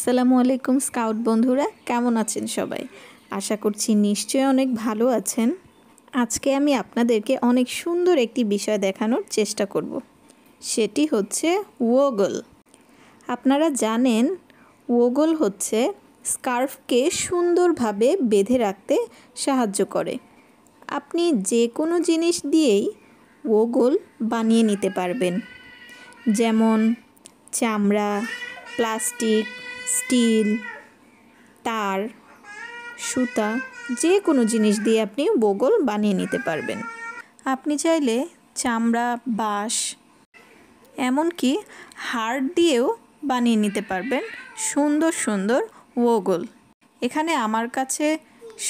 আসসালামু আলাইকুম স্কাউট বন্ধুরা, কেমন আছেন সবাই? আশা করছি নিশ্চয়ই অনেক ভালো আছেন। আজকে আমি আপনাদেরকে অনেক সুন্দর একটি বিষয় দেখানোর চেষ্টা করব। সেটি হচ্ছে ওগল। আপনারা জানেন ওগল হচ্ছে স্কার্ফকে সুন্দরভাবে বেঁধে রাখতে সাহায্য করে। আপনি যে কোনো জিনিস দিয়েই ওগল বানিয়ে নিতে পারবেন, যেমন চামড়া, প্লাস্টিক, স্টিল, তার, সুতা, যে কোনো জিনিস দিয়ে আপনি ওগল বানিয়ে নিতে পারবেন। আপনি চাইলে চামড়া, বাঁশ, এমনকি হাড় দিয়েও বানিয়ে নিতে পারবেন সুন্দর সুন্দর ওগল। এখানে আমার কাছে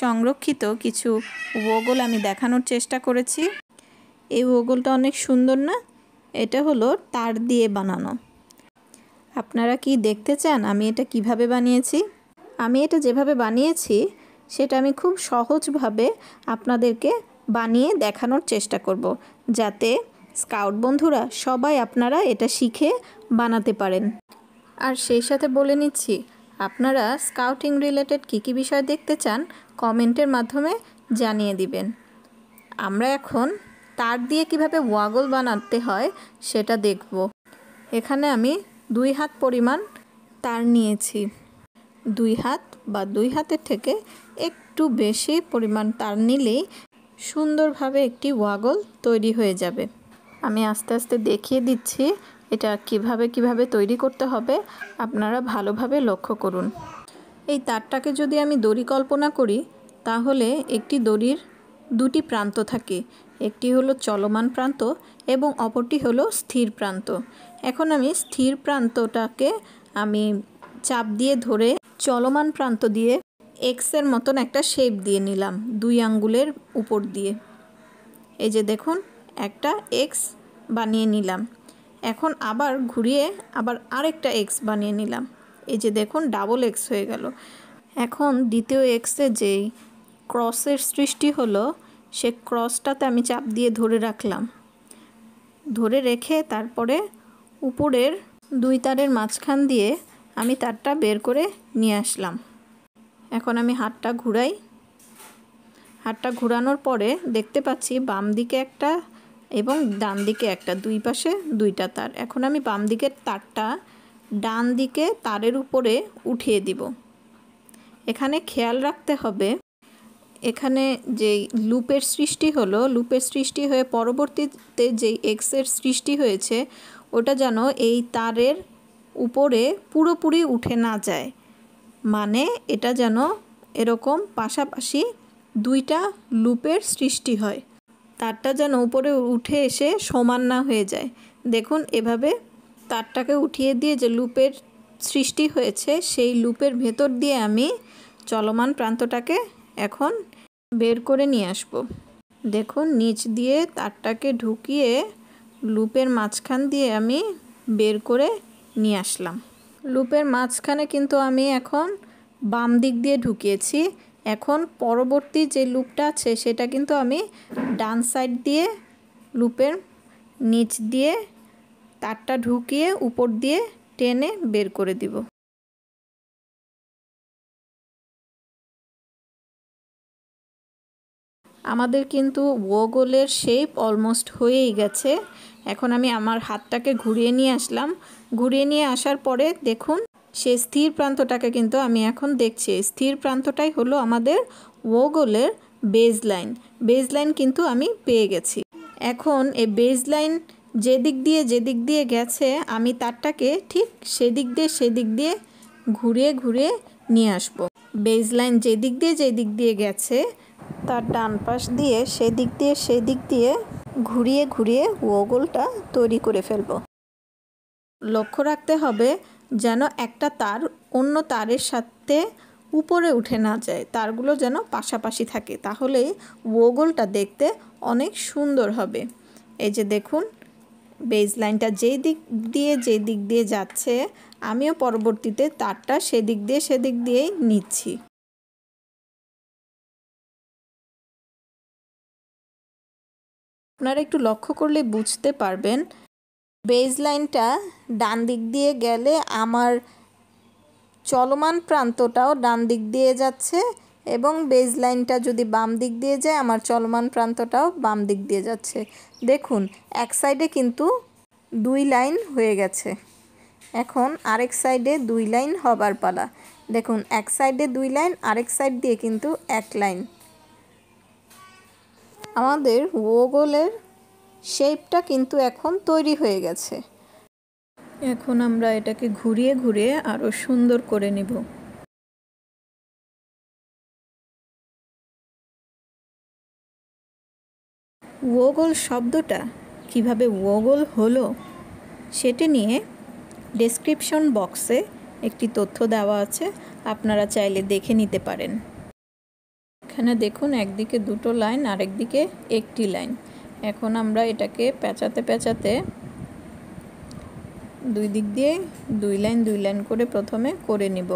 সংরক্ষিত কিছু ওগল আমি দেখানোর চেষ্টা করেছি। এই ওগলটা অনেক সুন্দর না? এটা হলো তার দিয়ে বানানো। আপনারা কি দেখতে চান আমি এটা কিভাবে বানিয়েছি? আমি এটা যেভাবে বানিয়েছি সেটা আমি খুব সহজভাবে আপনাদেরকে বানিয়ে দেখানোর চেষ্টা করব, যাতে স্কাউট বন্ধুরা সবাই আপনারা এটা শিখে বানাতে পারেন। আর সেই সাথে বলে নিচ্ছি, আপনারা স্কাউটিং রিলেটেড কী বিষয় দেখতে চান কমেন্টের মাধ্যমে জানিয়ে দিবেন। আমরা এখন তার দিয়ে কিভাবে ওয়াগল বানাতে হয় সেটা দেখব। এখানে আমি 2 হাত পরিমাণ তার নিয়েছি। 2 হাত বা 2 হাতের থেকে একটু বেশি পরিমাণ তার নিলেই সুন্দরভাবে একটি ওয়াগল তৈরি হয়ে যাবে। আমি আস্তে আস্তে দেখিয়ে দিচ্ছি এটা কিভাবে তৈরি করতে হবে, আপনারা ভালোভাবে লক্ষ্য করুন। এই তারটাকে যদি আমি দড়ি কল্পনা করি, তাহলে একটি দড়ির 2টি প্রান্ত থাকে। একটি হলো চলমান প্রান্ত এবং অপরটি হলো স্থির প্রান্ত। এখন আমি স্থির প্রান্তটাকে আমি চাপ দিয়ে ধরে চলমান প্রান্ত দিয়ে এক্সের মতন একটা শেপ দিয়ে নিলাম 2 আঙ্গুলের উপর দিয়ে। এই যে দেখুন, একটা এক্স বানিয়ে নিলাম। এখন আবার ঘুরিয়ে আবার আরেকটা এক্স বানিয়ে নিলাম। এই যে দেখুন, ডাবল এক্স হয়ে গেল। এখন দ্বিতীয় এক্সে যেই ক্রসের সৃষ্টি হলো, সে ক্রসটাতে আমি চাপ দিয়ে ধরে রাখলাম। ধরে রেখে তারপরে উপরের 2 তারের মাঝখান দিয়ে আমি তারটা বের করে নিয়ে আসলাম। এখন আমি হাতটা ঘুরাই। হাতটা ঘুরানোর পরে দেখতে পাচ্ছি বাম দিকে একটা এবং ডান দিকে একটা, 2 পাশে 2টা তার। এখন আমি বাম দিকের তারটা ডান দিকে তারের উপরে উঠিয়ে দিব। এখানে খেয়াল রাখতে হবে, এখানে যেই লুপের সৃষ্টি হলো, লুপের সৃষ্টি হয়ে পরবর্তীতে যেই এক্সের সৃষ্টি হয়েছে, ওটা যেন এই তারের উপরে পুরোপুরি উঠে না যায়। মানে এটা যেন এরকম পাশাপাশি 2টা লুপের সৃষ্টি হয়। তারটা যেন উপরে উঠে এসে সমান না হয়ে যায়। দেখুন, এভাবে তারটাকে উঠিয়ে দিয়ে যে লুপের সৃষ্টি হয়েছে, সেই লুপের ভেতর দিয়ে আমি চলমান প্রান্তটাকে এখন বের করে নিয়ে আসব। দেখুন, নিচ দিয়ে তারটাকে ঢুকিয়ে লুপের মাঝখান দিয়ে আমি বের করে নিয়ে আসলাম। লুপের মাঝখানে কিন্তু আমি এখন বাম দিক দিয়ে ঢুকিয়েছি। এখন পরবর্তী যে লুপটা আছে সেটা কিন্তু আমি ডান সাইড দিয়ে লুপের নিচ দিয়ে তারটা ঢুকিয়ে উপর দিয়ে টেনে বের করে দিব। আমাদের কিন্তু ওগলের শেপ অলমোস্ট হয়েই গেছে। এখন আমি আমার হাতটাকে ঘুরিয়ে নিয়ে আসলাম। ঘুরিয়ে নিয়ে আসার পরে দেখুন, সেই স্থির প্রান্তটাকে কিন্তু আমি এখন দেখছি। স্থির প্রান্তটাই হলো আমাদের ওগলের বেজ লাইন। বেজ লাইন কিন্তু আমি পেয়ে গেছি। এখন এই বেজ লাইন যেদিক দিয়ে গেছে, আমি তারটাকে ঠিক সেদিক দিয়ে ঘুরিয়ে নিয়ে আসব। বেজ লাইন যেদিক দিয়ে গেছে, তার ডান পাশ দিয়ে সেদিক দিয়ে ঘুরিয়ে ওগলটা তৈরি করে ফেলব। লক্ষ্য রাখতে হবে যেন একটা তার অন্য তারের সাথে উপরে উঠে না যায়, তারগুলো যেন পাশাপাশি থাকে, তাহলে ওগলটা দেখতে অনেক সুন্দর হবে। এই যে দেখুন, বেজ লাইনটা যেই দিক দিয়ে যাচ্ছে, আমিও পরবর্তীতে তারটা সেদিক দিয়েই নিচ্ছি। আপনারা একটু লক্ষ্য করলে বুঝতে পারবেন, বেজ লাইনটা ডান দিক দিয়ে গেলে আমার চলমান প্রান্তটাও ডান দিক দিয়ে যাচ্ছে এবং বেজ লাইনটা যদি বাম দিক দিয়ে যায় আমার চলমান প্রান্তটাও বাম দিক দিয়ে যাচ্ছে। দেখুন এক সাইডে কিন্তু 2 লাইন হয়ে গেছে। এখন আরেক সাইডে 2 লাইন হবার পালা। দেখুন এক সাইডে 2 লাইন, আরেক সাইড দিয়ে কিন্তু 1 লাইন। আমাদের ওগলের শেপটা কিন্তু এখন তৈরি হয়ে গেছে। এখন আমরা এটাকে ঘুরিয়ে ঘুরিয়ে আরো সুন্দর করে নিব। ওগল শব্দটা কিভাবে ওগল হলো সেটা নিয়ে ডেসক্রিপশন বক্সে একটি তথ্য দেওয়া আছে, আপনারা চাইলে দেখে নিতে পারেন। এখানে দেখুন একদিকে 2টো লাইন, আরেকদিকে 1টি লাইন। এখন আমরা এটাকে পেঁচাতে পেঁচাতে 2 দিক দিয়ে 2 লাইন করে প্রথমে করে নিব।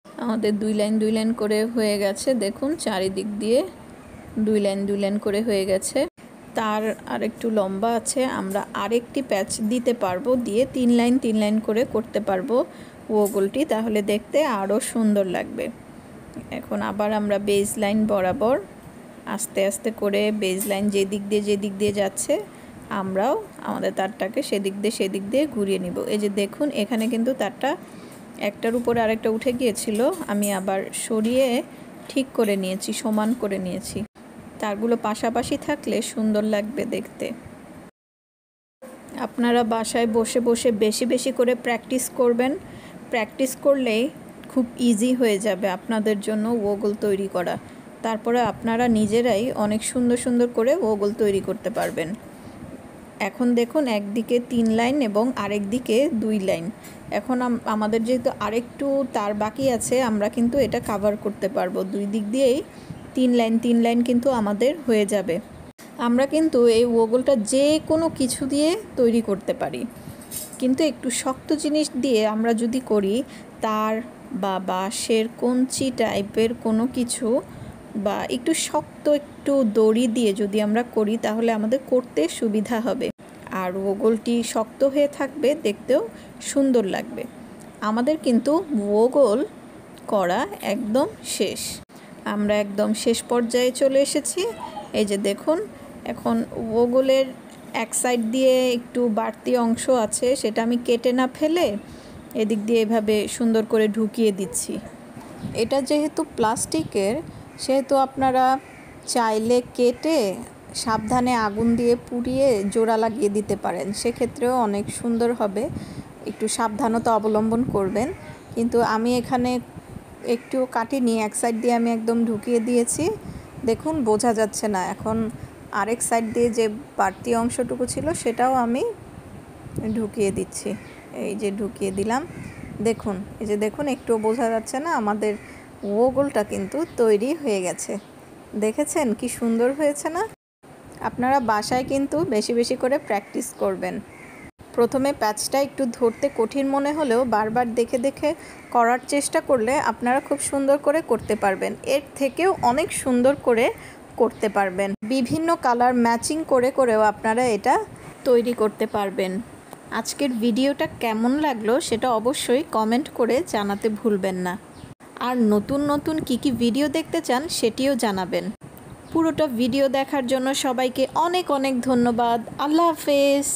আমাদের 2 লাইন করে হয়ে গেছে। দেখুন চারিদিক দিয়ে 2 লাইন করে হয়ে গেছে। তার আরেকটু লম্বা আছে, আমরা আরেকটি প্যাচ দিতে পারবো, দিয়ে 3 লাইন করে করতে পারবো ওগলটি, তাহলে দেখতে আরও সুন্দর লাগবে। এখন আবার আমরা বেজ লাইন বরাবর আস্তে আস্তে করে বেজ লাইন যে দিক দিয়ে যাচ্ছে আমরাও আমাদের তারটাকে সেদিক দিয়ে ঘুরিয়ে নিব। এই যে দেখুন এখানে কিন্তু তারটা একটার উপরে আরেকটা উঠে গিয়েছিল, আমি আবার সরিয়ে ঠিক করে নিয়েছি, সমান করে নিয়েছি। তারগুলো পাশাপাশি থাকলে সুন্দর লাগবে দেখতে। আপনারা বাসায় বসে বসে বেশি করে প্র্যাকটিস করবেন। প্র্যাকটিস করলেই খুব ইজি হয়ে যাবে আপনাদের জন্য ওগল তৈরি করা। তারপরে আপনারা নিজেরাই অনেক সুন্দর করে ওগল তৈরি করতে পারবেন। এখন দেখুন একদিকে 3 লাইন এবং আরেক দিকে 2 লাইন। এখন আমাদের যেহেতু আরেকটু তার বাকি আছে, আমরা কিন্তু এটা কভার করতে পারবো। 2 দিক দিয়েই 3 লাইন কিন্তু আমাদের হয়ে যাবে। আমরা কিন্তু এই ওগলটা যে কোনো কিছু দিয়ে তৈরি করতে পারি, কিন্তু একটু শক্ত জিনিস দিয়ে আমরা যদি করি, তার বা বাঁশের কঞ্চি টাইপের কোনো কিছু বা একটু শক্ত একটু দড়ি দিয়ে যদি আমরা করি তাহলে আমাদের করতে সুবিধা হবে, আর ওগলটি শক্ত হয়ে থাকবে, দেখতেও সুন্দর লাগবে। আমাদের কিন্তু ওগল করা একদম শেষ, আমরা একদম শেষ পর্যায়ে চলে এসেছি। এই যে দেখুন এখন ওগলের এক সাইড দিয়ে একটু বাড়তি অংশ আছে, সেটা আমি কেটে না ফেলে এদিক দিয়ে এভাবে সুন্দর করে ঢুকিয়ে দিচ্ছি। এটা যেহেতু প্লাস্টিকের, সেহেতু আপনারা চাইলে কেটে সাবধানে আগুন দিয়ে পুড়িয়ে জোড়া লাগিয়ে দিতে পারেন, সেক্ষেত্রেও অনেক সুন্দর হবে। একটু সাবধানতা অবলম্বন করবেন। কিন্তু আমি এখানে একটু কাটিনি, এক সাইড দিয়ে আমি একদম ঢুকিয়ে দিয়েছি। দেখুন বোঝা যাচ্ছে না। এখন আরেক সাইড দিয়ে যে বাড়তি অংশটুকু ছিল সেটাও আমি ঢুকিয়ে দিচ্ছি। এই যে ঢুকিয়ে দিলাম। দেখুন এই যে দেখুন একটুও বোঝা যাচ্ছে না, আমাদের ওগলটা কিন্তু তৈরি হয়ে গেছে। দেখেছেন কি সুন্দর হয়েছে না? আপনারা বাসায় কিন্তু বেশি করে প্র্যাকটিস করবেন। প্রথমে প্যাচটা একটু ধরতে কঠিন মনে হলেও বারবার দেখে করার চেষ্টা করলে আপনারা খুব সুন্দর করে করতে পারবেন। এর থেকেও অনেক সুন্দর করে করতে পারবেন। বিভিন্ন কালার ম্যাচিং করেও আপনারা এটা তৈরি করতে পারবেন। আজকের ভিডিওটা কেমন লাগলো সেটা অবশ্যই কমেন্ট করে জানাতে ভুলবেন না। আর নতুন কি ভিডিও দেখতে চান সেটিও জানাবেন। পুরোটা ভিডিও দেখার জন্য সবাইকে অনেক ধন্যবাদ। আল্লাহ হাফেজ।